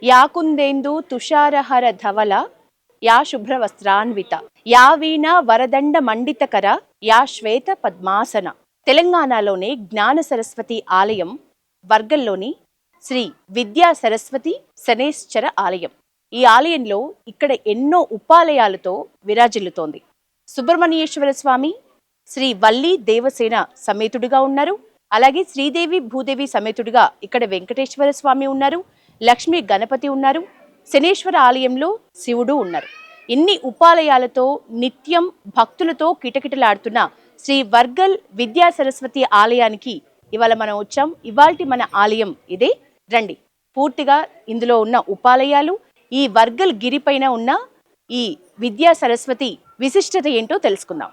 Yeah కుందేందు తుషారహర ధవల yeah శుభ్రవస్త్రాన్విత yeah వీణ వరదండ మండితకర yeah శ్వేత పద్మాసన. తెలంగాణలోని జ్ఞాన సరస్వతి ఆలయం వర్గంలోని శ్రీ విద్యా సరస్వతి శనేశ్వర ఆలయం. ఈ ఆలయంలో ఇక్కడ ఎన్నో ఉపాలయాలతో విరాజిల్లుతోంది. సుబ్రహ్మణ్యేశ్వర స్వామి శ్రీ వల్లి దేవసేన సమేతుడిగా ఉన్నారు. అలాగే శ్రీదేవి భూదేవి సమేతుడిగా ఇక్కడ వెంకటేశ్వర స్వామి ఉన్నారు. లక్ష్మీ గణపతి ఉన్నారు. శనేశ్వర ఆలయంలో శివుడు ఉన్నారు. ఇన్ని ఉపాలయాలతో నిత్యం భక్తులతో కిటకిటలాడుతున్న శ్రీ వర్గల్ విద్యా సరస్వతి ఆలయానికి ఇవాళ మనం వచ్చాం. ఇవాల్టి మన ఆలయం ఇదే. రండి, పూర్తిగా ఇందులో ఉన్న ఉపాలయాలు, ఈ వర్గల్ గిరిపైన ఉన్న ఈ విద్యా సరస్వతి విశిష్టత ఏంటో తెలుసుకుందాం.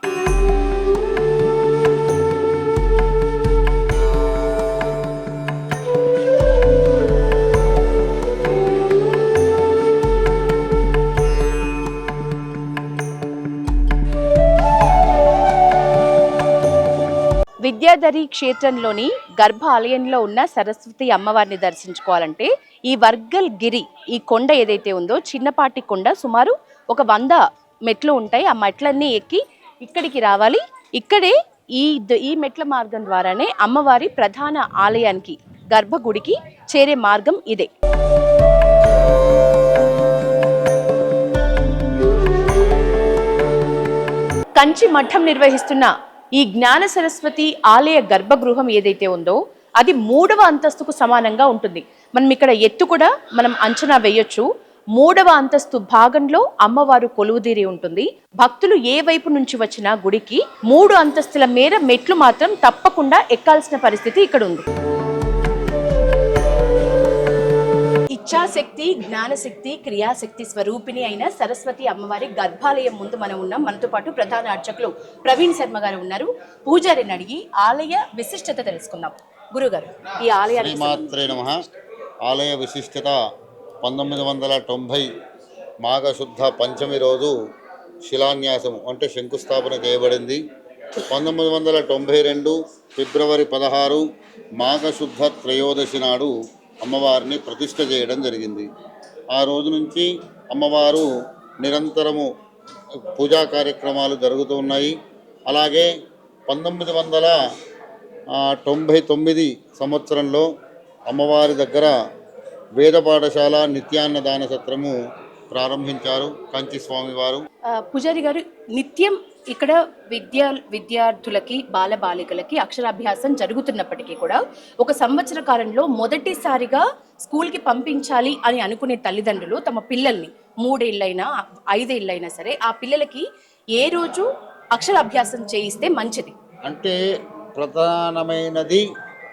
విద్యాధరి క్షేత్రంలోని గర్భ ఆలయంలో ఉన్న సరస్వతి అమ్మవారిని దర్శించుకోవాలంటే ఈ వర్గల్ గిరి, ఈ కొండ ఏదైతే ఉందో చిన్నపాటి కొండ, సుమారు ఒక 100 మెట్లు ఉంటాయి. ఆ మెట్లన్నీ ఎక్కి ఇక్కడికి రావాలి. ఇక్కడే ఈ మెట్ల మార్గం ద్వారానే అమ్మవారి ప్రధాన ఆలయానికి, గర్భగుడికి చేరే మార్గం ఇదే. కంచి మఠం నిర్వహిస్తున్న ఈ జ్ఞాన సరస్వతి ఆలయ గర్భగృహం ఏదైతే ఉందో అది 3వ అంతస్తుకు సమానంగా ఉంటుంది. మనం ఇక్కడ ఎత్తు కూడా మనం అంచనా వేయొచ్చు. 3వ అంతస్తు భాగంలో అమ్మవారు కొలువుదీరి ఉంటుంది. భక్తులు ఏ వైపు నుంచి వచ్చినా గుడికి 3 అంతస్తుల మేర మెట్లు మాత్రం తప్పకుండా ఎక్కాల్సిన పరిస్థితి ఇక్కడ ఉంది. ఇచ్ఛాశక్తి, జ్ఞానశక్తి, క్రియాశక్తి స్వరూపిణి అయిన సరస్వతి అమ్మవారి గర్భాలయం ముందు మనం ఉన్నాం. మనతో పాటు ప్రధాన అర్చకులు ప్రవీణ్ శర్మ గారు ఉన్నారు. పూజారిని అడిగి ఆలయ విశిష్టత తెలుసుకుందాం. గురుగారు, ఈ ఆలయ విశిష్టత 1990 మాఘశుద్ధ పంచమి రోజు శిలాన్యాసం అంటే శంకుస్థాపన చేయబడింది. 1992 ఫిబ్రవరి 16 మాఘశుద్ధ త్రయోదశి నాడు అమ్మవారిని ప్రతిష్ఠ చేయడం జరిగింది. ఆ రోజు నుంచి అమ్మవారు నిరంతరము పూజా కార్యక్రమాలు జరుగుతూ ఉన్నాయి. అలాగే 1999 సంవత్సరంలో అమ్మవారి దగ్గర వేద పాఠశాల, నిత్యాన్నదాన సత్రము ప్రారంభించారు కంచి స్వామివారు. పూజారి గారు, నిత్యం ఇక్కడ విద్యార్థులకి, బాలబాలికలకి అక్షరాభ్యాసం జరుగుతున్నప్పటికీ కూడా ఒక సంవత్సర కాలంలో మొదటిసారిగా స్కూల్కి పంపించాలి అని అనుకునే తల్లిదండ్రులు తమ పిల్లల్ని 3 ఏళ్ళైనా 5 ఏళ్ళైనా సరే ఆ పిల్లలకి ఏ రోజు అక్షరాభ్యాసం చేయిస్తే మంచిది? అంటే ప్రధానమైనది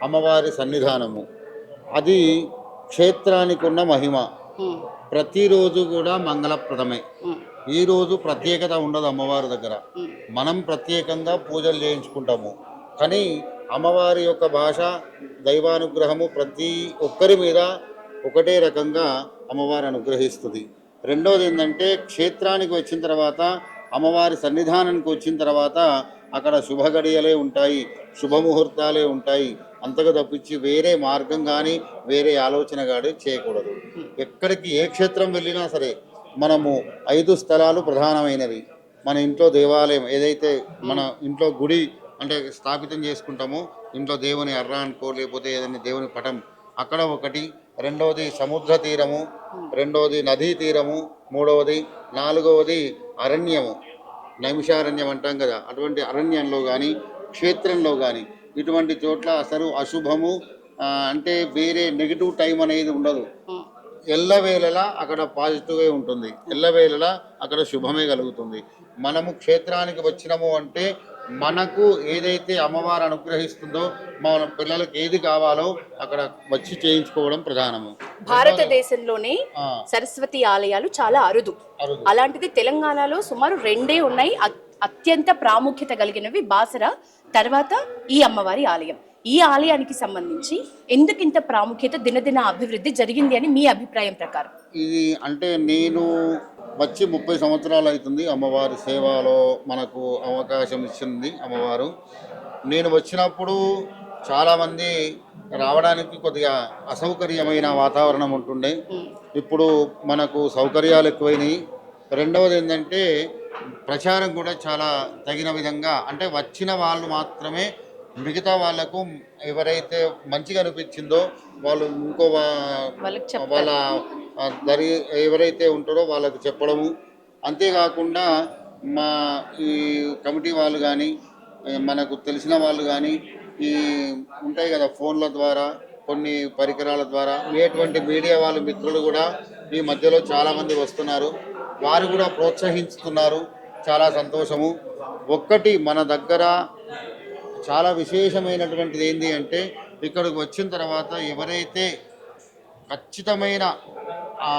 అమ్మవారి సన్నిధానము. అది క్షేత్రానికి ఉన్న మహిమ. ప్రతిరోజు కూడా మంగళప్రదమే. ఈ రోజు ప్రత్యేకత ఉండదు అమ్మవారి దగ్గర. మనం ప్రత్యేకంగా పూజలు చేయించుకుంటాము. కానీ అమ్మవారి యొక్క భాష, దైవానుగ్రహము ప్రతి ఒక్కరి మీద ఒకటే రకంగా అమ్మవారు అనుగ్రహిస్తుంది. రెండోది ఏంటంటే, క్షేత్రానికి వచ్చిన తర్వాత, అమ్మవారి సన్నిధానానికి వచ్చిన తర్వాత అక్కడ శుభగడియలే ఉంటాయి, శుభముహూర్తాలే ఉంటాయి. అంతగా తప్పించి వేరే మార్గం కానీ వేరే ఆలోచన కానీ చేయకూడదు. ఎక్కడికి ఏ క్షేత్రం వెళ్ళినా సరే మనము 5 స్థలాలు ప్రధానమైనవి. మన ఇంట్లో దేవాలయం ఏదైతే మన ఇంట్లో గుడి అంటే స్థాపితం చేసుకుంటామో, ఇంట్లో దేవుని అర్ర అనుకో, లేకపోతే ఏదైనా దేవుని పటం, అక్కడ ఒకటి. రెండవది సముద్ర తీరము, రెండవది నదీ తీరము, మూడవది, నాలుగవది అరణ్యము, నైమిషారణ్యం అంటాం కదా, అటువంటి అరణ్యంలో కానీ క్షేత్రంలో కానీ ఇటువంటి చోట్ల అసలు అశుభము అంటే వేరే నెగిటివ్ టైం అనేది ఉండదు. ఎల్లవేళలా అక్కడ పాజిటివ్గా ఉంటుంది, ఎల్లవేళలా అక్కడ శుభమే కలుగుతుంది. మనము క్షేత్రానికి వచ్చినాము అంటే మనకు ఏదైతే అమ్మవారు అనుగ్రహిస్తుందో, మన పిల్లలకు ఏది కావాలో అక్కడ వచ్చి చేయించుకోవడం ప్రధానము. భారతదేశంలోనే సరస్వతి ఆలయాలు చాలా అరుదు. అలాంటిది తెలంగాణలో సుమారు 2 ఉన్నాయి. అత్యంత ప్రాముఖ్యత కలిగినవి బాసర, తర్వాత ఈ అమ్మవారి ఆలయం. ఈ ఆలయానికి సంబంధించి ఎందుకింత ప్రాముఖ్యత, దినదిన అభివృద్ధి జరిగింది అని మీ అభిప్రాయం ప్రకారం? ఇది అంటే నేను వచ్చి 30 సంవత్సరాలు అవుతుంది. అమ్మవారి సేవలో మనకు అవకాశం ఇచ్చింది అమ్మవారు. నేను వచ్చినప్పుడు చాలామంది రావడానికి కొద్దిగా అసౌకర్యమైన వాతావరణం ఉంటుండే. ఇప్పుడు మనకు సౌకర్యాలు ఎక్కువైనాయి. రెండవది ఏంటంటే ప్రచారం కూడా చాలా తగిన విధంగా, అంటే వచ్చిన వాళ్ళు మాత్రమే మిగతా వాళ్ళకు ఎవరైతే మంచిగా అనిపించిందో వాళ్ళు వాళ్ళకి వాళ్ళ చెప్తారు. దరి ఎవరైతే ఉంటారో వాళ్ళకు చెప్పడము. అంతేకాకుండా మా ఈ కమిటీ వాళ్ళు కానీ, మనకు తెలిసిన వాళ్ళు కానీ, ఈ ఉంటాయి కదా ఫోన్ల ద్వారా, కొన్ని పరికరాల ద్వారా ఎటువంటి మీడియా వాళ్ళు మిత్రులు కూడా ఈ మధ్యలో చాలామంది వస్తున్నారు. వారు కూడా ప్రోత్సహిస్తున్నారు. చాలా సంతోషము. ఒక్కటి మన దగ్గర చాలా విశేషమైనటువంటిది ఏంటి అంటే, ఇక్కడికి వచ్చిన తర్వాత ఎవరైతే ఖచ్చితమైన ఆ,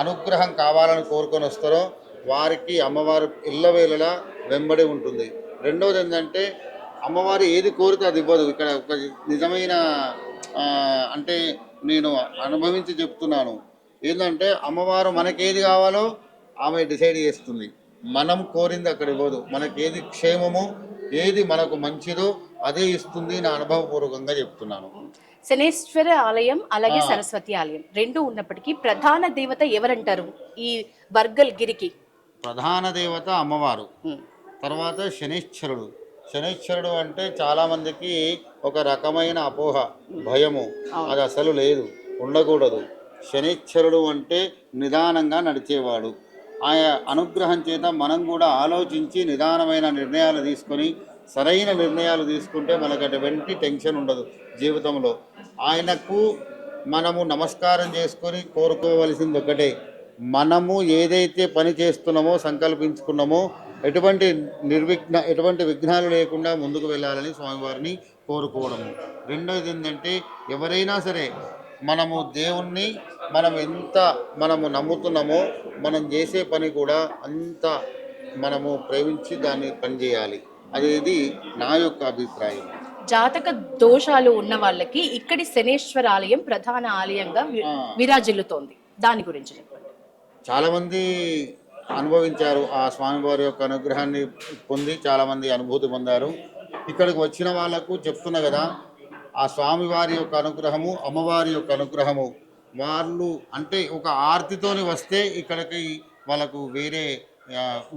అనుగ్రహం కావాలని కోరుకొని వస్తారో వారికి అమ్మవారు ఇళ్ళవేళలా వెంబడి ఉంటుంది. రెండవది ఏంటంటే అమ్మవారు ఏది కోరితే అది ఇవ్వదు. ఇక్కడ ఒక నిజమైన ఆ, అంటే నేను అనుభవించి చెప్తున్నాను. ఏంటంటే అమ్మవారు మనకేది కావాలో ఆమె డిసైడ్ చేస్తుంది. మనం కోరింది అక్కడ ఇవ్వదు. మనకేది క్షేమమో, ఏది మనకు మంచిదో అదే ఇస్తుంది. నా అనుభవపూర్వకంగా చెప్తున్నాను. శనేశ్వర ఆలయం అలాగే ఆ. సరస్వతి ఆలయం రెండు ఉన్నప్పటికీ ప్రధాన దేవత ఎవరంటారు ఈ బర్గల్ గిరికి? ప్రధాన దేవత అమ్మవారు, ఉమ్, తర్వాత శనీశ్వరుడు. శనీశ్వరుడు అంటే చాలామందికి ఒక రకమైన అపోహ, భయము. అది అసలు లేదు, ఉండకూడదు. శనీశ్వరుడు అంటే నిదానంగా నడిచేవాడు. ఆయన అనుగ్రహం చేత మనం కూడా ఆలోచించి నిదానమైన నిర్ణయాలు తీసుకొని సరైన నిర్ణయాలు తీసుకుంటే మనకు అటువంటి టెన్షన్ ఉండదు జీవితంలో. ఆయనకు మనము నమస్కారం చేసుకొని కోరుకోవలసింది ఒకటే, మనము ఏదైతే పని చేస్తున్నామో సంకల్పించుకున్నామో ఎటువంటి విఘ్నాలు లేకుండా ముందుకు వెళ్ళాలని స్వామివారిని కోరుకోవడము. రెండోది ఏంటంటే ఎవరైనా సరే మనము దేవుణ్ణి ఎంత మనము నమ్ముతున్నామో మనం చేసే పని కూడా అంత మనము ప్రేమించి దాన్ని పనిచేయాలి. అనేది నా యొక్క అభిప్రాయం. జాతక దోషాలు ఉన్న వాళ్ళకి ఇక్కడి శనేశ్వర ఆలయం ప్రధాన ఆలయంగా విరాజిల్లుతోంది. దాని గురించి చెప్పండి. చాలామంది అనుభవించారు ఆ స్వామివారి యొక్క అనుగ్రహాన్ని పొంది, చాలామంది అనుభూతి పొందారు. ఇక్కడికి వచ్చిన వాళ్ళకు చెప్తున్నా కదా, ఆ స్వామివారి యొక్క అనుగ్రహము, అమ్మవారి యొక్క అనుగ్రహము, వాళ్ళు అంటే ఒక ఆర్తితోని వస్తే ఇక్కడికి వాళ్ళకు వేరే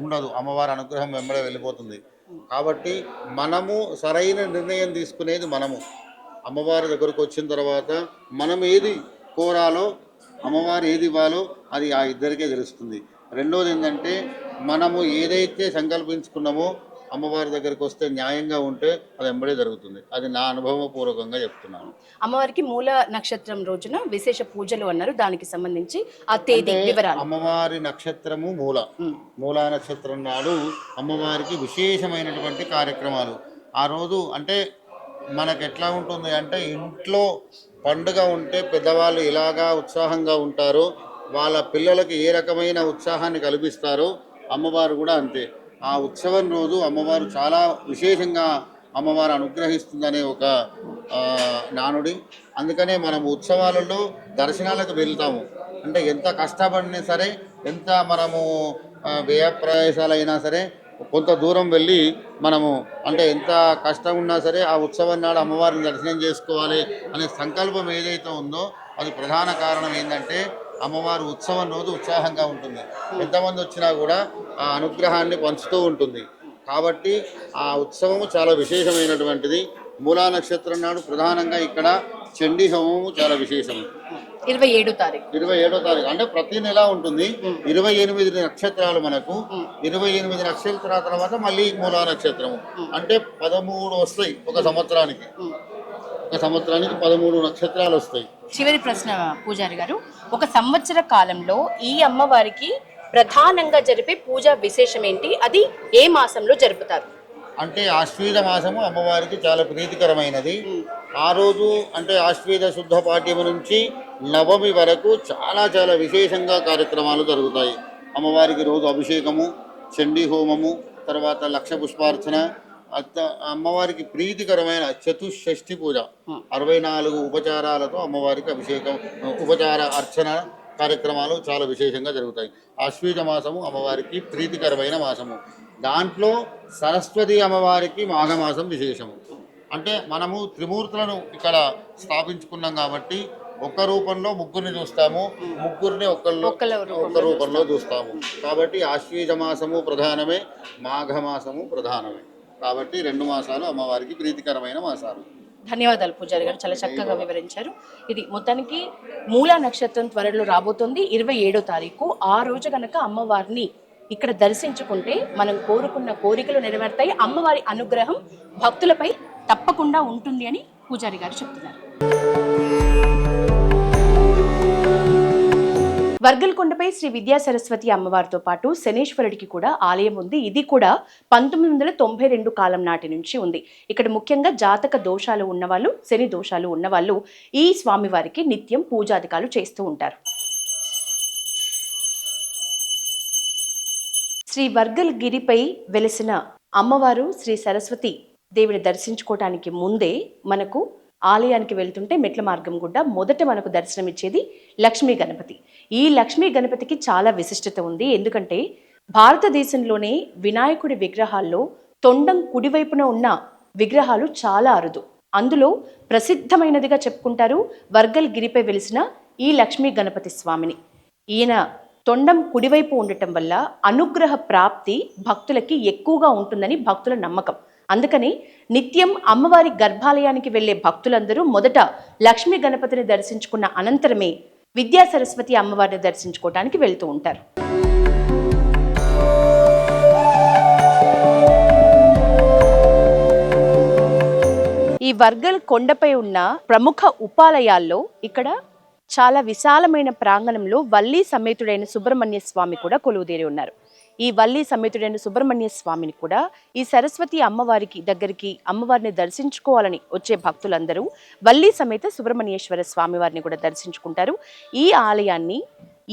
ఉండదు. అమ్మవారి అనుగ్రహం వెంబడే వెళ్ళిపోతుంది. కాబట్టి మనము సరైన నిర్ణయం తీసుకునేది మనము. అమ్మవారి దగ్గరకు వచ్చిన తర్వాత మనం ఏది కోరాలో, అమ్మవారు ఏది ఇవ్వాలో అది ఆ ఇద్దరికే తెలుస్తుంది. రెండోది ఏంటంటే మనము ఏదైతే సంకల్పించుకున్నామో అమ్మవారి దగ్గరికి వస్తే న్యాయంగా ఉంటే అది వెంబడే జరుగుతుంది. అది నా అనుభవపూర్వకంగా చెప్తున్నాను. అమ్మవారికి మూల నక్షత్రం రోజున విశేష పూజలు అన్నారు. దానికి సంబంధించి ఆ తేదీ వివరాలు. అమ్మవారి నక్షత్రము మూలా నక్షత్రం నాడు అమ్మవారికి విశేషమైనటువంటి కార్యక్రమాలు. ఆ రోజు అంటే మనకు ఎట్లా ఉంటుంది అంటే, ఇంట్లో పండుగ ఉంటే పెద్దవాళ్ళు ఎలాగా ఉత్సాహంగా ఉంటారో, వాళ్ళ పిల్లలకి ఏ రకమైన ఉత్సాహాన్ని కల్పిస్తారో అమ్మవారు కూడా అంతే. ఆ ఉత్సవం రోజు అమ్మవారు చాలా విశేషంగా అమ్మవారు అనుగ్రహిస్తుందనే ఒక నానుడి. అందుకనే మనం ఉత్సవాలలో దర్శనాలకు వెళ్తాము. అంటే ఎంత కష్టపడినా సరే, ఎంత మనము వ్యయ ప్రయాసాలైనా సరే కొంత దూరం వెళ్ళి మనము, అంటే ఎంత కష్టం ఉన్నా సరే ఆ ఉత్సవం నాడు అమ్మవారిని దర్శనం చేసుకోవాలి అనే సంకల్పం ఏదైతే ఉందో అది ప్రధాన కారణం. ఏంటంటే అమ్మవారు ఉత్సవం రోజు ఉత్సాహంగా ఉంటుంది. ఎంతమంది వచ్చినా కూడా ఆ అనుగ్రహాన్ని పంచుతూ ఉంటుంది. కాబట్టి ఆ ఉత్సవము చాలా విశేషమైనటువంటిది. మూలా నక్షత్రం నాడు ప్రధానంగా ఇక్కడ చండీ హోమము చాలా విశేషం. 27వ తారీఖు 27వ తారీఖు అంటే ప్రతి నెల ఉంటుంది. 28 నక్షత్రాలు మనకు. 28 నక్షత్రాల తర్వాత మళ్ళీ మూలా నక్షత్రము అంటే 13 వస్తాయి ఒక సంవత్సరానికి. 13 నక్షత్రాలు వస్తాయి. చివరి ప్రశ్న పూజారి గారు, ఒక సంవత్సర కాలంలో ఈ అమ్మవారికి ప్రధానంగా జరిపే పూజా విశేషం ఏంటి? అది ఏ మాసంలో జరుపుతారు? అంటే ఆశ్వీజ మాసము అమ్మవారికి చాలా ప్రీతికరమైనది. ఆ రోజు అంటే ఆశ్వీజ శుద్ధ పాఠ్యము నుంచి నవమి వరకు చాలా చాలా విశేషంగా కార్యక్రమాలు జరుగుతాయి. అమ్మవారికి రోజు అభిషేకము, చండీ హోమము, తర్వాత లక్ష పుష్పార్చన, అమ్మవారికి ప్రీతికరమైన చతుషష్ఠి పూజ, 64 ఉపచారాలతో అమ్మవారికి అభిషేకం, ఉపచార అర్చన కార్యక్రమాలు చాలా విశేషంగా జరుగుతాయి. ఆశ్వీజ మాసము అమ్మవారికి ప్రీతికరమైన మాసము. దాంట్లో సరస్వతి అమ్మవారికి మాఘమాసం విశేషము. అంటే మనము త్రిమూర్తులను ఇక్కడ స్థాపించుకున్నాం కాబట్టి ఒక్క రూపంలో ముగ్గురిని చూస్తాము, ముగ్గురిని ఒక్క రూపంలో చూస్తాము. కాబట్టి ఆశ్వీజ మాసము ప్రధానమే, మాఘమాసము ప్రధానమే. కాబట్టి 2 మాసాలు అమ్మవారికి ప్రీతికరమైన మాసాలు. ధన్యవాదాలు పూజారి గారు, చాలా చక్కగా వివరించారు. ఇది మొత్తానికి మూలా నక్షత్రం త్వరలో రాబోతోంది 27వ తారీఖు. ఆ రోజు కనుక అమ్మవారిని ఇక్కడ దర్శించుకుంటే మనం కోరుకున్న కోరికలు నెరవేరుతాయి. అమ్మవారి అనుగ్రహం భక్తులపై తప్పకుండా ఉంటుంది అని పూజారి గారు చెప్తున్నారు. వర్గల్ కొండపై శ్రీ విద్యా సరస్వతి అమ్మవారితో పాటు శనేశ్వరుడికి కూడా ఆలయం ఉంది. ఇది కూడా 1992 కాలం నాటి నుంచి ఉంది. ఇక్కడ ముఖ్యంగా జాతక దోషాలు ఉన్నవాళ్ళు, శని దోషాలు ఉన్నవాళ్ళు ఈ స్వామివారికి నిత్యం పూజాధికాలు చేస్తూ ఉంటారు. శ్రీ వర్గల్ గిరిపై వెలిసిన అమ్మవారు శ్రీ సరస్వతి దేవిని దర్శించుకోవటానికి ముందే మనకు ఆలయానికి వెళ్తుంటే మెట్ల మార్గం గుండా మొదట మనకు దర్శనమిచ్చేది లక్ష్మీ గణపతి. ఈ లక్ష్మీ గణపతికి చాలా విశిష్టత ఉంది. ఎందుకంటే భారతదేశంలోనే వినాయకుడి విగ్రహాల్లో తొండం కుడివైపున ఉన్న విగ్రహాలు చాలా అరుదు. అందులో ప్రసిద్ధమైనదిగా చెప్పుకుంటారు వర్గల్ గిరిపై వెలిసిన ఈ లక్ష్మీ గణపతి స్వామిని. ఈయన తొండం కుడివైపు ఉండటం వల్ల అనుగ్రహ ప్రాప్తి భక్తులకి ఎక్కువగా ఉంటుందని భక్తుల నమ్మకం. అందుకని నిత్యం అమ్మవారి గర్భాలయానికి వెళ్లే భక్తులందరూ మొదట లక్ష్మీ గణపతిని దర్శించుకున్న అనంతరమే విద్యా సరస్వతి అమ్మవారిని దర్శించుకోవటానికి వెళ్తూ ఉంటారు. ఈ వర్గల్ కొండపై ఉన్న ప్రముఖ ఉపాలయాల్లో ఇక్కడ చాలా విశాలమైన ప్రాంగణంలో వల్లి సమేతుడైన సుబ్రహ్మణ్య స్వామి కూడా కొలువుదేరి ఉన్నారు. ఈ వల్లి సమేతుడైన సుబ్రహ్మణ్య స్వామిని కూడా ఈ సరస్వతి అమ్మవారికి దగ్గరికి అమ్మవారిని దర్శించుకోవాలని వచ్చే భక్తులందరూ వల్లి సమేత సుబ్రహ్మణ్యేశ్వర స్వామి వారిని కూడా దర్శించుకుంటారు. ఈ ఆలయాన్ని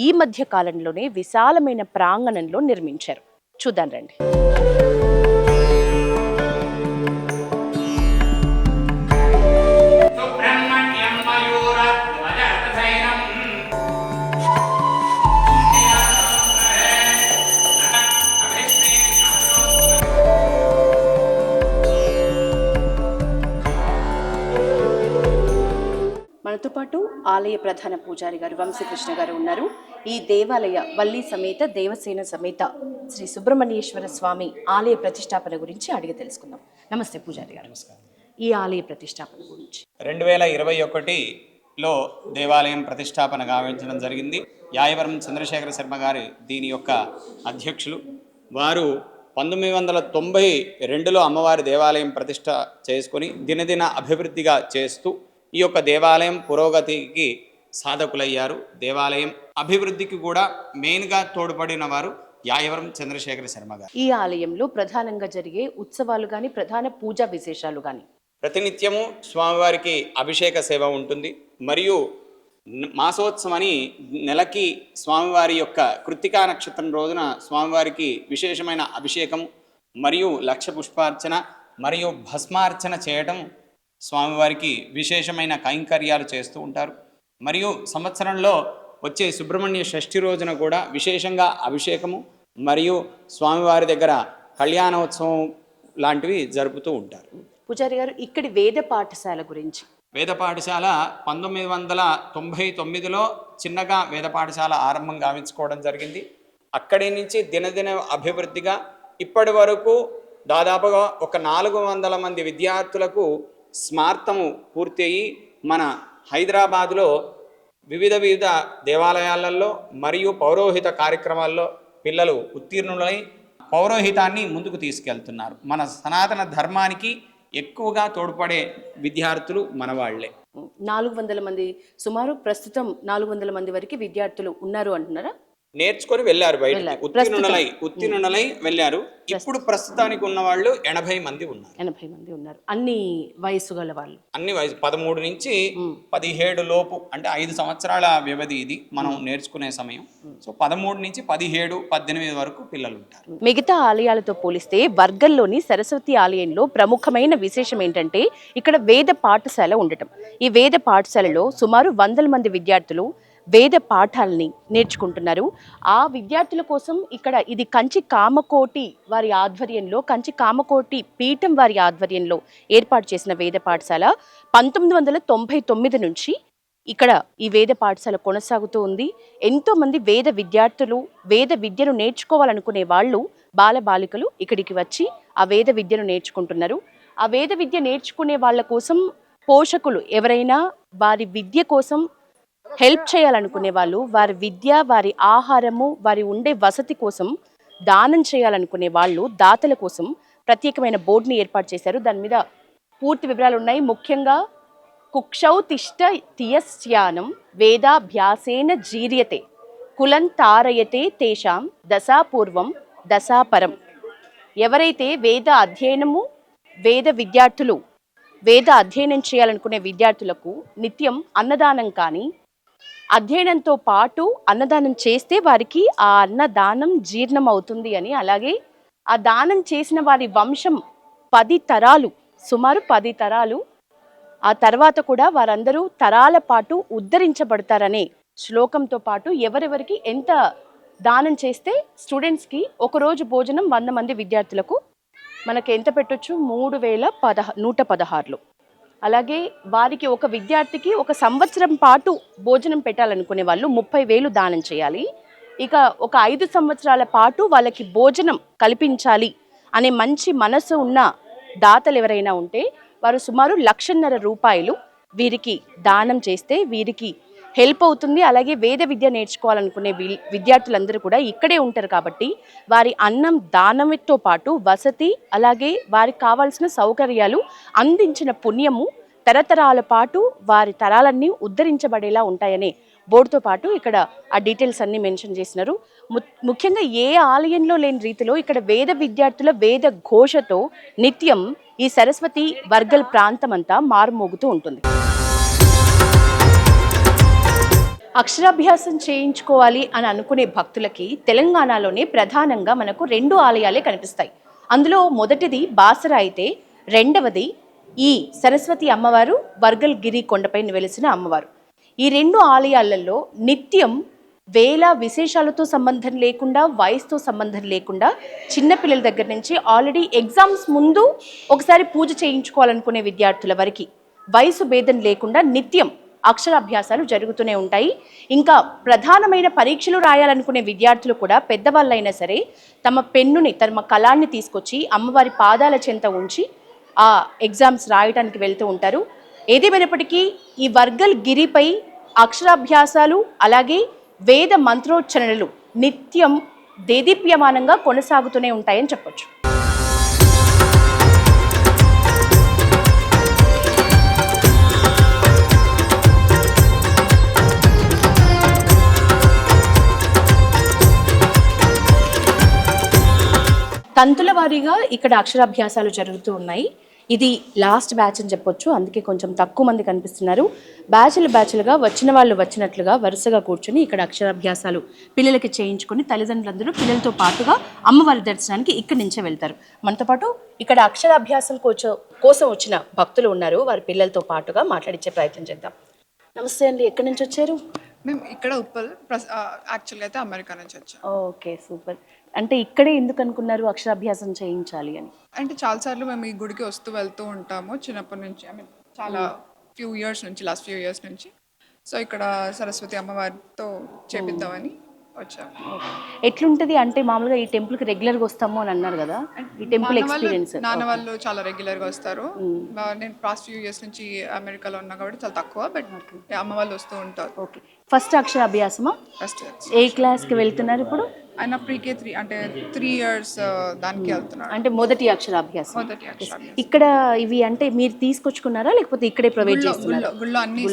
ఈ మధ్య కాలంలోనే విశాలమైన ప్రాంగణంలో నిర్మించారు. చూద్దాం రండి. మనతో పాటు ఆలయ ప్రధాన పూజారి గారు వంశీకృష్ణ గారు ఉన్నారు. ఈ దేవాలయ వల్లి సమేత దేవసేన సమేత శ్రీ సుబ్రహ్మణ్యేశ్వర స్వామి ఆలయ ప్రతిష్టాపన గురించి అడిగి తెలుసుకుందాం. నమస్తే పూజారి గారు. ఈ ఆలయ ప్రతిష్టాపన గురించి 2021లో దేవాలయం ప్రతిష్టాపన గావించడం జరిగింది. యాయవరం చంద్రశేఖర శర్మ గారు దీని యొక్క అధ్యక్షులు. వారు 1992లో అమ్మవారి దేవాలయం ప్రతిష్ట చేసుకొని దినదిన అభివృద్ధిగా చేస్తూ ఈ యొక్క దేవాలయం పురోగతికి సాధకులయ్యారు. దేవాలయం అభివృద్ధికి కూడా మెయిన్గా తోడ్పడిన వారు యాయవరం చంద్రశేఖర శర్మ గారు. ఈ ఆలయంలో ప్రధానంగా జరిగే ఉత్సవాలు కానీ ప్రధాన పూజా విశేషాలు కానీ ప్రతినిత్యము స్వామివారికి అభిషేక సేవ ఉంటుంది. మరియు మాసోత్సవం అని నెలకి స్వామివారి యొక్క కృత్తికా నక్షత్రం రోజున స్వామివారికి విశేషమైన అభిషేకం మరియు లక్ష పుష్పార్చన మరియు భస్మార్చన చేయటం స్వామివారికి విశేషమైన కైంకర్యాలు చేస్తూ ఉంటారు. మరియు సంవత్సరంలో వచ్చే సుబ్రహ్మణ్య షష్ఠి రోజున కూడా విశేషంగా అభిషేకము మరియు స్వామివారి దగ్గర కళ్యాణోత్సవం లాంటివి జరుపుతూ ఉంటారు. పూజారి గారు, ఇక్కడి వేద పాఠశాల గురించి. వేద పాఠశాల 1999లో చిన్నగా వేద పాఠశాల ఆరంభం గావించుకోవడం జరిగింది. అక్కడి నుంచి దినదిన అభివృద్ధిగా ఇప్పటి వరకు దాదాపుగా ఒక 400 మంది విద్యార్థులకు స్మార్తము పూర్తి అయ్యి మన హైదరాబాదులో వివిధ దేవాలయాలలో మరియు పౌరోహిత కార్యక్రమాల్లో పిల్లలు ఉత్తీర్ణులై పౌరోహితాన్ని ముందుకు తీసుకెళ్తున్నారు. మన సనాతన ధర్మానికి ఎక్కువగా తోడ్పడే విద్యార్థులు మన వాళ్లే. 400 మంది సుమారు ప్రస్తుతం 400 మంది వరకు విద్యార్థులు ఉన్నారు అంటున్నారా? నేర్చుకొని వెళ్ళారు, బయటకు ఉత్తీర్ణులై వెళ్ళారు. ఇప్పుడు ప్రస్తుతానికి ఉన్న వాళ్ళు 80 మంది ఉన్నారు. 80 మంది ఉన్నారు. అన్ని వయసు గల వాళ్ళు, అన్ని వయసు 13 నుంచి 17 లోపు, అంటే 5 సంవత్సరాల వ్యవధి ఇది మనం నేర్చుకునే సమయం. సో 13 నుంచి 17, 18 వరకు పిల్లలు ఉంటారు. మిగతా ఆలయాలతో పోలిస్తే వర్గల్లోని సరస్వతి ఆలయంలో ప్రముఖమైన విశేషం ఏంటంటే ఇక్కడ వేద పాఠశాల ఉండటం. ఈ వేద పాఠశాలలో సుమారు 100 మంది విద్యార్థులు వేద పాఠాలని నేర్చుకుంటున్నారు. ఆ విద్యార్థుల కోసం ఇక్కడ ఇది కంచి కామకోటి వారి ఆధ్వర్యంలో, కంచి కామకోటి పీఠం వారి ఆధ్వర్యంలో ఏర్పాటు చేసిన వేద పాఠశాల 1999 నుంచి ఇక్కడ ఈ వేద పాఠశాల కొనసాగుతూ ఉంది. ఎంతో మంది వేద విద్యార్థులు, వేద విద్యను నేర్చుకోవాలనుకునే వాళ్ళు, బాలబాలికలు ఇక్కడికి వచ్చి ఆ వేద విద్యను నేర్చుకుంటున్నారు. ఆ వేద విద్య నేర్చుకునే వాళ్ళ కోసం పోషకులు ఎవరైనా వారి విద్య కోసం హెల్ప్ చేయాలనుకునే వాళ్ళు, వారి విద్య, వారి ఆహారము, వారి ఉండే వసతి కోసం దానం చేయాలనుకునే వాళ్ళు, దాతల కోసం ప్రత్యేకమైన బోర్డుని ఏర్పాటు చేశారు. దాని మీద పూర్తి వివరాలు ఉన్నాయి. ముఖ్యంగా కుక్షౌ తిష్ట తియస్యానం వేదాభ్యాసేన జీర్యతే కులం తారయతే తేషాం దశాపూర్వం దశాపరం. ఎవరైతే వేద అధ్యయనము, వేద విద్యార్థులు వేద అధ్యయనం చేయాలనుకునే విద్యార్థులకు నిత్యం అన్నదానం కానీ, అధ్యయనంతో పాటు అన్నదానం చేస్తే వారికి ఆ అన్నదానం జీర్ణం అవుతుంది అని, అలాగే ఆ దానం చేసిన వారి వంశం 10 తరాలు, సుమారు 10 తరాలు, ఆ తర్వాత కూడా వారందరూ తరాల పాటు ఉద్ధరించబడతారనే శ్లోకంతో పాటు ఎవరెవరికి ఎంత దానం చేస్తే స్టూడెంట్స్కి ఒకరోజు భోజనం 100 మంది విద్యార్థులకు మనకి ఎంత పెట్టొచ్చు, 3116. అలాగే వారికి ఒక విద్యార్థికి ఒక సంవత్సరం పాటు భోజనం పెట్టాలనుకునే వాళ్ళు 30,000 దానం చేయాలి. ఇక ఒక 5 సంవత్సరాల పాటు వాళ్ళకి భోజనం కల్పించాలి అనే మంచి మనసు ఉన్న దాతలు ఎవరైనా ఉంటే వారు సుమారు 1,50,000 రూపాయలు వీరికి దానం చేస్తే వీరికి హెల్ప్ అవుతుంది. అలాగే వేద విద్య నేర్చుకోవాలనుకునే విద్యార్థులందరూ కూడా ఇక్కడే ఉంటారు కాబట్టి వారి అన్నం దానంతో పాటు వసతి, అలాగే వారికి కావాల్సిన సౌకర్యాలు అందించిన పుణ్యము తరతరాల పాటు వారి తరాలన్నీ ఉద్ధరించబడేలా ఉంటాయనే బోర్డుతో పాటు ఇక్కడ ఆ డీటెయిల్స్ అన్ని మెన్షన్ చేసినారు. ముఖ్యంగా ఏ ఆలయంలో లేని రీతిలో ఇక్కడ వేద విద్యార్థుల వేద ఘోషతో నిత్యం ఈ సరస్వతి వర్గల్ ప్రాంతం అంతా మారుమోగుతూ ఉంటుంది. అక్షరాభ్యాసం చేయించుకోవాలి అని అనుకునే భక్తులకి తెలంగాణలోనే ప్రధానంగా మనకు 2 ఆలయాలే కనిపిస్తాయి. అందులో మొదటిది బాసర అయితే, రెండవది ఈ సరస్వతి అమ్మవారు వర్గల్ గిరి కొండపై వెలిసిన అమ్మవారు. ఈ 2 ఆలయాలలో నిత్యం వేల విశేషాలతో సంబంధం లేకుండా, వయసుతో సంబంధం లేకుండా చిన్నపిల్లల దగ్గర నుంచి ఆల్రెడీ ఎగ్జామ్స్ ముందు ఒకసారి పూజ చేయించుకోవాలనుకునే విద్యార్థుల వరకు వయసు భేదం లేకుండా నిత్యం అక్షరాభ్యాసాలు జరుగుతూనే ఉంటాయి. ఇంకా ప్రధానమైన పరీక్షలు రాయాలనుకునే విద్యార్థులు కూడా పెద్దవాళ్ళైనా సరే తమ పెన్నుని, తమ కళాన్ని తీసుకొచ్చి అమ్మవారి పాదాల చెంత ఉంచి ఆ ఎగ్జామ్స్ రాయడానికి వెళ్తూ ఉంటారు. ఏదేమైనప్పటికీ ఈ వర్గల్ గిరిపై అక్షరాభ్యాసాలు అలాగే వేద మంత్రోచ్చరణలు నిత్యం దేదీప్యమానంగా కొనసాగుతూనే ఉంటాయని చెప్పొచ్చు. తంతుల వారీగా ఇక్కడ అక్షరాభ్యాసాలు జరుగుతూ ఉన్నాయి. ఇది లాస్ట్ బ్యాచ్ అని చెప్పొచ్చు, అందుకే కొంచెం తక్కువ మంది కనిపిస్తున్నారు. బ్యాచ్లుగా వచ్చిన వాళ్ళు వచ్చినట్లుగా వరుసగా కూర్చొని ఇక్కడ అక్షరాభ్యాసాలు పిల్లలకి చేయించుకొని తల్లిదండ్రులందరూ పిల్లలతో పాటుగా అమ్మవారి దర్శనానికి ఇక్కడి నుంచే వెళ్తారు. మనతో పాటు ఇక్కడ అక్షరాభ్యాసం కోసం వచ్చిన భక్తులు ఉన్నారు. వారి పిల్లలతో పాటుగా మాట్లాడించే ప్రయత్నం చేద్దాం. నమస్తే అండి, ఎక్కడి నుంచి వచ్చారు? మేము ఇక్కడ ఉప్పల్, యాక్చువల్గా అయితే అమెరికా నుంచి వచ్చాం. Okay, super. అంటే ఇక్కడే ఎందుకు అనుకున్నారు అక్షరాభ్యాసం చేయించాలి అని? అంటే చాలాసార్లు మేము ఈ గుడికి వస్తూ వెళ్తూ ఉంటాము చిన్నప్పటి నుంచి. ఐ మీన్ చాలా లాస్ట్ ఫ్యూ ఇయర్స్ నుంచి. సో ఇక్కడ సరస్వతి అమ్మవారితో చేపిద్దామని వచ్చాము. ఎట్లుంటది అంటే మామూలుగా ఈ టెంపుల్ కి రెగ్యులర్ గా వస్తాము అని అన్నారు కదా, ఈ టెంపుల్ ఎక్స్పీరియన్స్? నాన్న వాళ్ళు చాలా రెగ్యులర్ గా వస్తారు. నేను పాస్ట్ ఫ్యూ ఇయర్స్ నుంచి అమెరికాలో ఉన్నా కాబట్టి చాలా తక్కువ, బట్ అమ్మ వాళ్ళు వస్తూ ఉంటారు. ఓకే, ఫస్ట్ అక్షరాభ్యాసమా? ఫస్ట్. ఏ క్లాస్ కి వెళ్తున్నారు ఇప్పుడు? ఆయన ప్రీకే 3 అంటే 3 years దానికి వెళ్తున్నాడు. అంటే మొదటి అక్షరాభ్యాసం. ఇక్కడ ఇవి అంటే మీరు తీసుకొచ్చుకున్నారా లేకపోతే ఇక్కడే ప్రొవైడ్ చేస్తున్నారా? గుళ్ళో అన్ని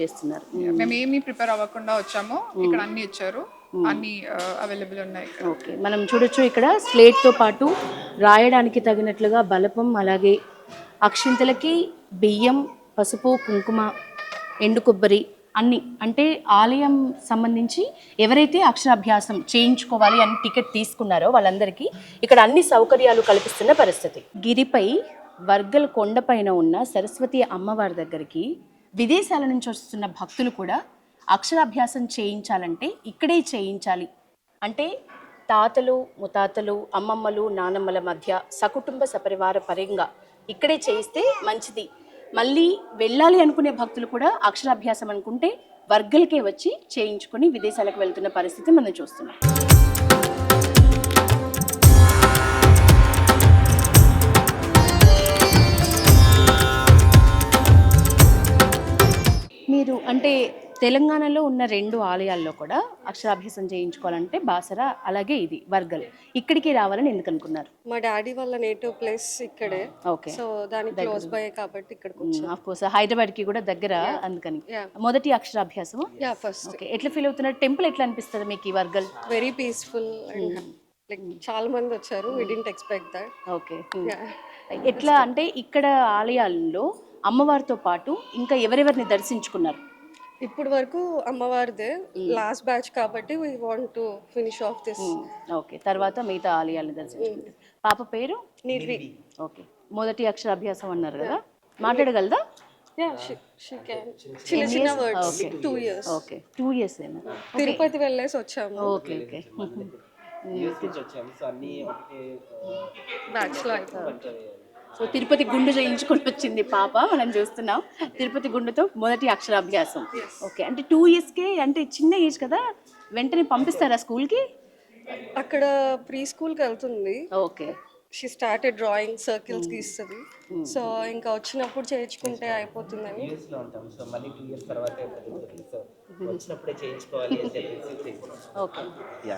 చేస్తున్నారు. మేము ఏమీ ప్రిపేర్ అవ్వకుండా వచ్చాము, ఇక్కడ అన్ని ఇచ్చారు, అన్ని అవైలబుల్ ఉన్నాయి. ఓకే, మనం చూడొచ్చు ఇక్కడ స్లేట్ తో పాటు రాయడానికి తగినట్లుగా బలపం, అలాగే అక్షింతలకి బియ్యం, పసుపు, కుంకుమ, ఎండు కొబ్బరి అన్ని. అంటే ఆలయం సంబంధించి ఎవరైతే అక్షరాభ్యాసం చేయించుకోవాలి అని టికెట్ తీసుకున్నారో వాళ్ళందరికీ ఇక్కడ అన్ని సౌకర్యాలు కల్పిస్తున్న పరిస్థితి. గిరిపై వర్గల్ కొండపైన ఉన్న సరస్వతి అమ్మవారి దగ్గరికి విదేశాల నుంచి వస్తున్న భక్తులు కూడా అక్షరాభ్యాసం చేయించాలంటే ఇక్కడే చేయించాలి అంటే తాతలు ముతాతలు అమ్మమ్మలు నానమ్మల మధ్య సకుటుంబ సపరివార పరంగా ఇక్కడే చేయిస్తే మంచిది. మళ్ళీ వెళ్ళాలి అనుకునే భక్తులు కూడా అక్షరాభ్యాసం అనుకుంటే వర్గలకే వచ్చి చేయించుకొని విదేశాలకు వెళ్తున్న పరిస్థితి మనం చూస్తున్నాం. మీరు అంటే తెలంగాణలో ఉన్న 2 ఆలయాల్లో కూడా అక్షరాభ్యాసం చేయించుకోవాలంటే బాసర అలాగే ఇది వర్గల్ ఇక్కడికి రావాలని ఎందుకు అనుకున్నారు? మా డాడీ వాళ్ళ నేటివ్ ప్లేస్ ఇక్కడే. ఓకే, సో దానికి క్లోజ్ బై కాబట్టి ఇక్కడికి వచ్చాం. ఆఫ్ కోర్స్ హైదరాబాద్ కి కూడా దగ్గర అందుకని. Yeah. మొదటి అక్షరాభ్యాసం ఫస్ట్ ఓకే, ఎట్లా ఫీల్ అవుతున్నారు? టెంపుల్ ఎట్లా అనిపిస్తుంది మీకు ఈ Wargal? Very peaceful and like చాలా మంది వచ్చారు. వి డిడ్ంట్ ఎక్స్పెక్ట్ దట్. ఓకే, ఎట్లా అంటే ఇక్కడ ఆలయాల్లో అమ్మవారితో పాటు ఇంకా ఎవరెవరిని దర్శించుకున్నారు? ఇప్పుడు వరకు అమ్మవారిదే లాస్ట్ బ్యాచ్ కాబట్టి we want to finish off this. Okay, తర్వాత మిగతా ఆలయాలను దర్శించుకుంటారు. పాప పేరు నిర్వి. ఓకే, మొదటి అక్షరాభ్యాసం అన్నారు కదా, మాట్లాడగలదా? She can. చిన్న చిన్న వర్డ్స్. 2 years. ఓకే, 2 years ఏమో. తిరుపతి వెళ్ళేసి వచ్చాము. ఓకే ఓకే, బ్యాచ్ లో అయిపోయింది. సో తిరుపతి గుండు చేయించుకొని వచ్చింది పాప, మనం చూస్తున్నాం. తిరుపతి గుండుతో మొదటి అక్షరాభ్యాసం. ఓకే, అంటే 2 yearsకే, అంటే చిన్న ఏజ్ కదా, వెంటనే పంపిస్తారా స్కూల్కి? అక్కడ ప్రీ స్కూల్కి వెళ్తుంది. Okay, she started drawing, circles గీస్తుంది. సో ఇంకా వచ్చినప్పుడు చేయించుకుంటే అయిపోతుందని. లో ఉంటాం. సో మళ్ళీ 2 years తర్వాత సో వచ్చినప్పుడే చేయించుకోవాలి అని చెప్పేసి. ఓకే, యా,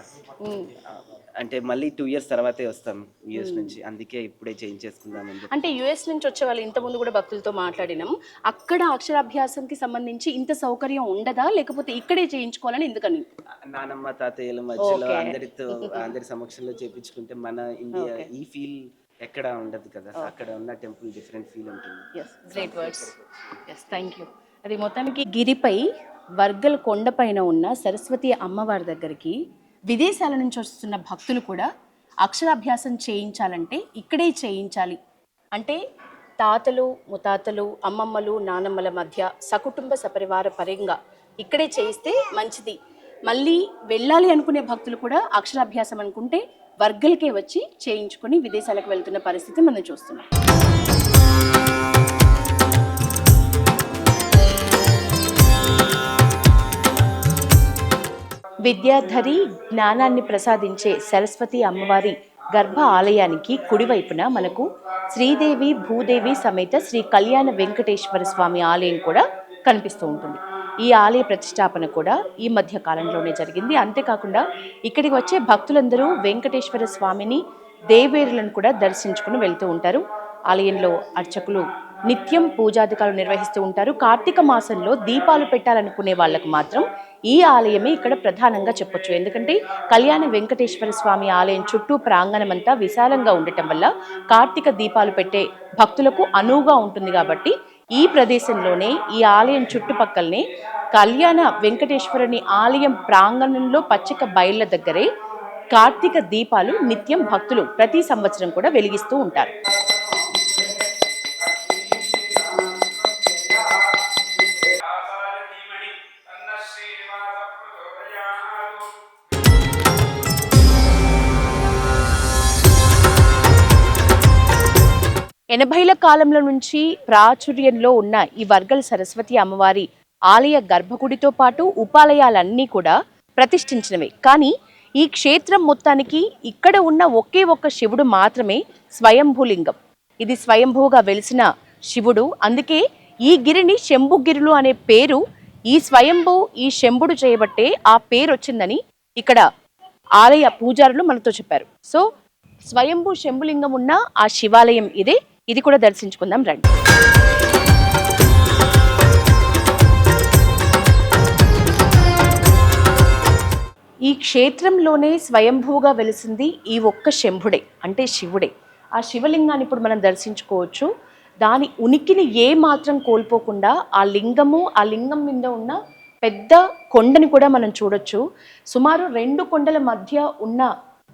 అంటే మళ్ళీ 2 years తర్వాతే వస్తాం యూఎస్ నుంచి, అందుకే ఇప్పుడే చేయించేసుకుందాం అని చెప్పి. అంటే యుఎస్ నుంచి వచ్చే వాళ్ళు ఇంతకుముందు కూడా భక్తులతో మాట్లాడినాం. అక్కడ అక్షరాభ్యాసంకి సంబంధించి ఇంత సౌకర్యం ఉండదా, లేకపోతే ఇక్కడే చేయించుకోవాలని ఎందుకని? నానమ్మ తాతయ్యల మధ్యలో అందరి సమక్షంలో చేయించుకుంటే మన ఇండియా ఈ ఫీల్ ఎక్కడ ఉండదు కదా, అక్కడ ఉన్న టెంపుల్ డిఫరెంట్ ఫీల్ ఉంటుంది. Great words. Thank you. అది మొత్తానికి గిరిపై వర్గల్ కొండపైన ఉన్న సరస్వతి అమ్మవారి దగ్గరికి విదేశాల నుంచి వస్తున్న భక్తులు కూడా అక్షరాభ్యాసం చేయించాలంటే ఇక్కడే చేయించాలి అంటే తాతలు ముతాతలు అమ్మమ్మలు నానమ్మల మధ్య సకుటుంబ సపరివార పరంగా ఇక్కడే చేయిస్తే మంచిది. మళ్ళీ వెళ్ళాలి అనుకునే భక్తులు కూడా అక్షరాభ్యాసం అనుకుంటే వర్గలకే వచ్చి చేయించుకొని విదేశాలకు వెళ్తున్న పరిస్థితి మనం చూస్తున్నాం. విద్యాధరి జ్ఞానాన్ని ప్రసాదించే సరస్వతి అమ్మవారి గర్భ ఆలయానికి కుడివైపున మనకు శ్రీదేవి భూదేవి సమేత శ్రీ కళ్యాణ వెంకటేశ్వర స్వామి ఆలయం కూడా కనిపిస్తూ ఉంటుంది. ఈ ఆలయ ప్రతిష్టాపన కూడా ఈ మధ్య కాలంలోనే జరిగింది. అంతేకాకుండా ఇక్కడికి వచ్చే భక్తులందరూ వెంకటేశ్వర స్వామిని దేవేరులను కూడా దర్శించుకుని వెళ్తూ ఉంటారు. ఆలయంలో అర్చకులు నిత్యం పూజాధికారులు నిర్వహిస్తూ ఉంటారు. కార్తీక మాసంలో దీపాలు పెట్టాలనుకునే వాళ్ళకు మాత్రం ఈ ఆలయమే ఇక్కడ ప్రధానంగా చెప్పొచ్చు. ఎందుకంటే కళ్యాణ వెంకటేశ్వర స్వామి ఆలయం చుట్టూ ప్రాంగణం అంతా విశాలంగా ఉండటం వల్ల కార్తీక దీపాలు పెట్టే భక్తులకు అనువుగా ఉంటుంది. కాబట్టి ఈ ప్రదేశంలోనే, ఈ ఆలయం చుట్టుపక్కలనే కళ్యాణ వెంకటేశ్వరుని ఆలయం ప్రాంగణంలో పచ్చిక బయళ్ళ దగ్గరే కార్తీక దీపాలు నిత్యం భక్తులు ప్రతి సంవత్సరం కూడా వెలిగిస్తూ ఉంటారు. ఎనభైల కాలంలో నుంచి ప్రాచుర్యంలో ఉన్న ఈ వర్గల్ సరస్వతి అమ్మవారి ఆలయ గర్భగుడితో పాటు ఉపాలయాలన్నీ కూడా ప్రతిష్ఠించినవే. కానీ ఈ క్షేత్రం మొత్తానికి ఇక్కడ ఉన్న ఒకే ఒక్క శివుడు మాత్రమే స్వయంభూలింగం. ఇది స్వయంభూగా వెలిసిన శివుడు. అందుకే ఈ గిరిని శంభుగిరులు అనే పేరు ఈ స్వయంభూ, ఈ శంభుడు చేయబట్టే ఆ పేరు వచ్చిందని ఇక్కడ ఆలయ పూజారులు మనతో చెప్పారు. సో స్వయంభూ శంభులింగం ఉన్న ఆ శివాలయం ఇదే. ఇది కూడా దర్శించుకుందాం రండి. ఈ క్షేత్రంలోనే స్వయంభూగా వెలిసింది ఈ ఒక్క శంభుడే, అంటే శివుడే. ఆ శివలింగాన్ని ఇప్పుడు మనం దర్శించుకోవచ్చు. దాని ఉనికిని ఏ మాత్రం కోల్పోకుండా ఆ లింగము, ఆ లింగం మీద ఉన్న పెద్ద కొండని కూడా మనం చూడొచ్చు. సుమారు 2 కొండల మధ్య ఉన్న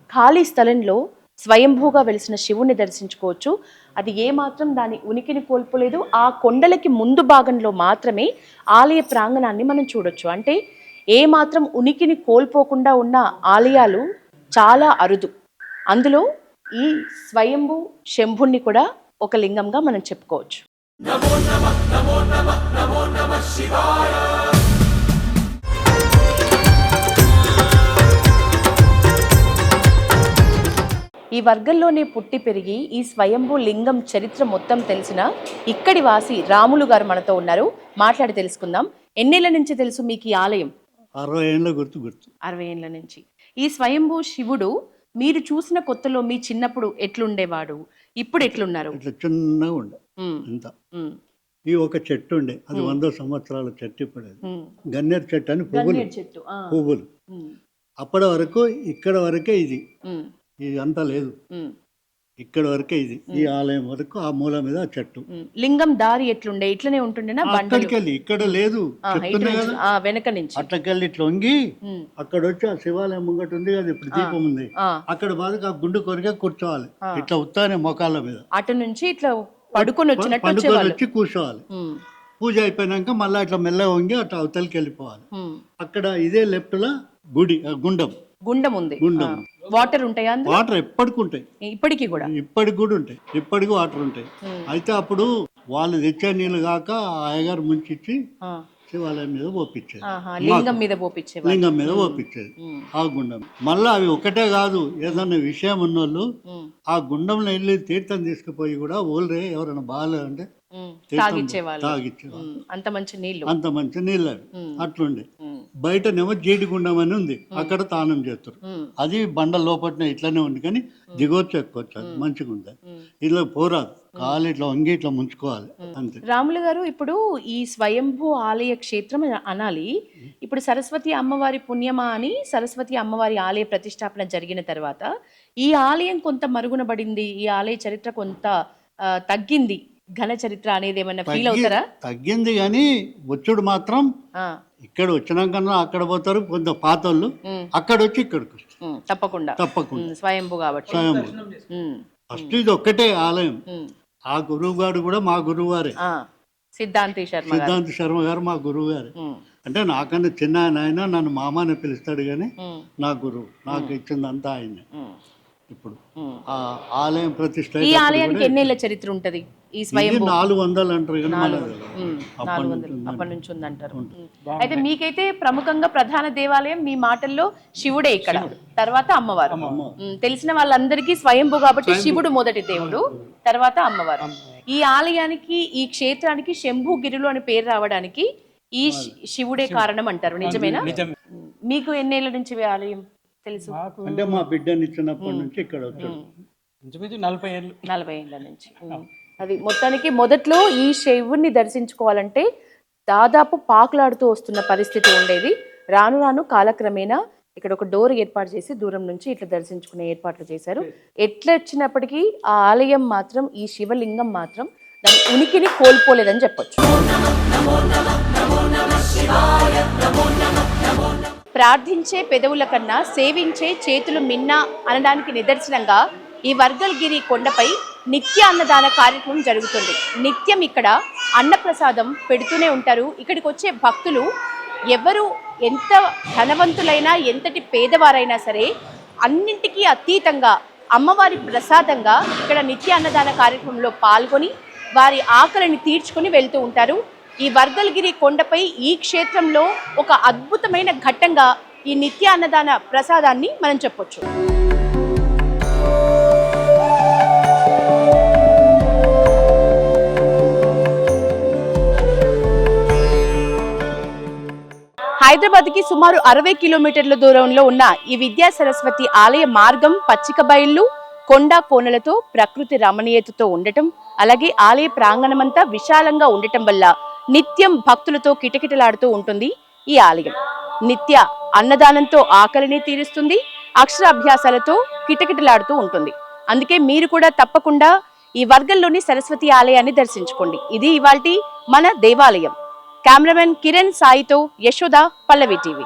ఖాళీ స్థలంలో స్వయంభూగా వెలిసిన శివుణ్ణి దర్శించుకోవచ్చు. అది ఏమాత్రం దాని ఉనికిని కోల్పోలేదు. ఆ కొండలకి ముందు భాగంలో మాత్రమే ఆలయ ప్రాంగణాన్ని మనం చూడొచ్చు. అంటే ఏమాత్రం ఉనికిని కోల్పోకుండా ఉన్న ఆలయాలు చాలా అరుదు. అందులో ఈ స్వయంభూ శంభుణ్ణి కూడా ఒక లింగంగా మనం చెప్పుకోవచ్చు. ఈ వర్గంలోనే పుట్టి పెరిగి ఈ స్వయంభూ లింగం చరిత్ర మొత్తం తెలిసిన ఇక్కడి వాసి రాములు గారు మనతో ఉన్నారు. మాట్లాడి తెలుసుకుందాం. ఎన్నేళ్ల నుంచి తెలుసు మీకు ఈ ఆలయం? 60 ఏళ్ళ గుర్తు 60 ఏళ్ల నుంచి. ఈ స్వయంభూ శివుడు మీరు చూసిన కొత్తలో మీ చిన్నప్పుడు ఎట్లుండేవాడు, ఇప్పుడు ఎట్లున్నారు? ఇట్లా చిన్నగా ఉండే ఉమ్, ఇంత. ఉమ్, ఈ ఒక చెట్టు ఉండే, అది 100 సంవత్సరాల చెట్టు. ఇప్పుడు అది గన్నేరు చెట్టు అని పువ్వులు గన్నేరు చెట్టు. పువ్వులు. ఉమ్, అప్పటి వరకు ఇక్కడ వరకే ఇది, ఉమ్, ఇది అంతా లేదు. ఉమ్, ఇక్కడ వరకే ఇది. ఈ ఆలయం వరకు ఆ మూల మీద ఆ చెట్టు. ఉమ్. లింగం దారి ఎట్లుండే? ఇట్లనే ఉంటుండేనా? బండలు అక్కడికి వెళ్ళి ఇక్కడ లేదు చెప్తున్నా కదా, వెనక నుంచి అట్లకెళ్ళి ఇట్లా వంగి ఉమ్, అక్కడ వచ్చి ఆ శివాలయం ముంగట ఉంది కదా, ఇప్పుడు దీపం ఉంది, ఆ, అక్కడ బాధకు ఆ గుండు కొరికే కూర్చోవాలి. ఇట్లా ఉత్తానే మొకాళ్ళ మీద అటు నుంచి ఇట్లా పడుకొని వచ్చినట్టు పండుకొని వచ్చేవాళ్ళు. వచ్చి కూర్చోవాలి. ఉమ్, పూజ అయిపోయినాక మళ్ళీ ఇట్లా మెల్లగా వంగి అట్లా అవతలికి వెళ్ళిపోవాలి. ఉమ్. అక్కడ ఇదే లెఫ్ట్ లా గుడి, గుండం. గుండం ఉంది. గుండం. వాటర్ ఉంటాయా అందులో? వాటర్ ఎప్పటికి ఉంటాయి, ఇప్పటికీ కూడా ఇప్పటికి కూడా ఉంటాయి, ఇప్పటికి వాటర్ ఉంటాయి. అయితే అప్పుడు వాళ్ళు తెచ్చే నీళ్ళు కాక ఆ అయ్యగారు ముంచిచ్చి ఆ, శివాలయం మీద పోపించేది, ఆహా, లింగం మీద పోపించేవాళ్ళు. లింగం మీద పోపించేది ఆ గుండం. మళ్ళీ అవి ఒకటే కాదు, ఏదన్నా విషయం ఉన్నోళ్ళు ఉమ్, ఆ గుండంలో వెళ్ళి తీర్థం తీసుకుపోయి కూడా ఊళ్ళే ఎవరైనా బాగాలేదంటే ఉమ్, తీర్థం తాగిచ్చేవాళ్ళు. తాగిచ్చేవాళ్ళు. ఉమ్, అంత మంచి నీళ్లు. అంత మంచి నీళ్ళు అవి. అట్లుండే. ఉమ్, బయటనేమో జీడిగుండం అని ఉంది, అక్కడ తానం చేస్తారు. ఉమ్, అది బండ లోపట్నే ఇట్లానే ఉంది, కానీ దిగొచ్చు ఎక్కువచ్చు, అది మంచిగా ఉంటుంది. ఉమ్. ఇట్లా పోరాదు, కాలు ఇట్లా వంగి ఇట్లా ముంచుకోవాలి అంతే. రాములు గారు, ఇప్పుడు ఈ స్వయంభూ ఆలయ క్షేత్రం అనాలి. ఇప్పుడు సరస్వతి అమ్మవారి పుణ్యమా అని సరస్వతి అమ్మవారి ఆలయ ప్రతిష్టాపన జరిగిన తర్వాత ఈ ఆలయం కొంత మరుగునబడింది, ఈ ఆలయ చరిత్ర కొంత తగ్గింది, ఘన చరిత్ర అనేది ఏమన్నా ఫీల్ అవుతారా? తగ్గింది, కానీ వచ్చుడు మాత్రం ఆ, ఇక్కడ వచ్చినాక అక్కడ పోతారు కొంత పాతోళ్ళు, అక్కడ వచ్చి ఇక్కడికి వస్తారు తప్పకుండా. తప్పకుండా. స్వయంభూ కాబట్టి. స్వయంభూ. ఉమ్, ఫస్ట్ ఇది ఒక్కటే ఆలయం. ఉమ్. ఆ గురువు గారు కూడా మా గురువు గారే, ఆ, సిద్ధాంతి శర్మ గారు. సిద్ధాంత శర్మ గారు మా గురువు గారే. ఉమ్, అంటే నాకన్నా చిన్న ఆయన, నన్ను మామానే పిలుస్తాడు, కానీ ఉమ్, నా గురువు, నాకు ఇచ్చిందంతా ఆయనే. ఉమ్, ఇప్పుడు ఉమ్. ఆ ఆలయం ప్రతిష్ట ఈ ఆలయానికి ఎన్నేళ్ల చరిత్ర ఉంటది? ఈ స్వయంభూ 400 అంటారు, కానీ మనకు తెలియదు. 400 అప్పటి నుంచి ఉందంటారు. అయితే మీకైతే ప్రముఖంగా ప్రధాన దేవాలయం మీ మాటల్లో శివుడే, ఇక్కడ తర్వాత అమ్మవారు. తెలిసిన వాళ్ళందరికీ స్వయంభూ కాబట్టి శివుడు మొదటి దేవుడు, తర్వాత అమ్మవారు. ఈ ఆలయానికి, ఈ క్షేత్రానికి శంభుగిరులు అని పేరు రావడానికి ఈ శివుడే కారణం అంటారు. నిజమేనా? మీకు ఎన్నేళ్ల నుంచి ఈ ఆలయం తెలుసు? అంటే మా బిడ్డని ఇచ్చినప్పటి నుంచి ఇక్కడ వచ్చాడు. 40 ఏళ్ల నుంచి. అది మొత్తానికి మొదట్లో ఈ శివుణ్ణి దర్శించుకోవాలంటే దాదాపు పాకులాడుతూ వస్తున్న పరిస్థితి ఉండేది. రాను రాను కాలక్రమేణా ఇక్కడ ఒక డోర్ ఏర్పాటు చేసి దూరం నుంచి ఇట్లా దర్శించుకునే ఏర్పాట్లు చేశారు. ఎట్లా వచ్చినప్పటికీ ఆ ఆలయం మాత్రం, ఈ శివలింగం మాత్రం దాని ఉనికిని కోల్పోలేదని చెప్పొచ్చు. ప్రార్థించే పెదవుల కన్నా సేవించే చేతులు మిన్న అనడానికి నిదర్శనంగా ఈ వర్గల్గిరి కొండపై నిత్య అన్నదాన కార్యక్రమం జరుగుతుంది. నిత్యం ఇక్కడ అన్నప్రసాదం పెడుతూనే ఉంటారు. ఇక్కడికి వచ్చే భక్తులు ఎవరు ఎంత ధనవంతులైనా, ఎంతటి పేదవారైనా సరే, అన్నింటికీ అతీతంగా అమ్మవారి ప్రసాదంగా ఇక్కడ నిత్య అన్నదాన కార్యక్రమంలో పాల్గొని వారి ఆకలిని తీర్చుకొని వెళ్తూ ఉంటారు. ఈ వర్గల్గిరి కొండపై ఈ క్షేత్రంలో ఒక అద్భుతమైన ఘట్టంగా ఈ నిత్య అన్నదాన ప్రసాదాన్ని మనం చెప్పొచ్చు. హైదరాబాద్కి సుమారు 60 కిలోమీటర్ల దూరంలో ఉన్న ఈ విద్యా సరస్వతి ఆలయ మార్గం పచ్చిక బయళ్ళు, కొండ కోనలతో ప్రకృతి రమణీయతతో ఉండటం, అలాగే ఆలయ ప్రాంగణమంతా విశాలంగా ఉండటం వల్ల నిత్యం భక్తులతో కిటకిటలాడుతూ ఉంటుంది ఈ ఆలయం. నిత్య అన్నదానంతో ఆకలిని తీరుస్తుంది, అక్షరాభ్యాసాలతో కిటకిటలాడుతూ ఉంటుంది. అందుకే మీరు కూడా తప్పకుండా ఈ వర్గంలోని సరస్వతి ఆలయాన్ని దర్శించుకోండి. ఇది ఇవాల్టి మన దేవాలయం. కెమెరామెన్ కిరణ్ సాయితో యశోద, పల్లవి టీవీ.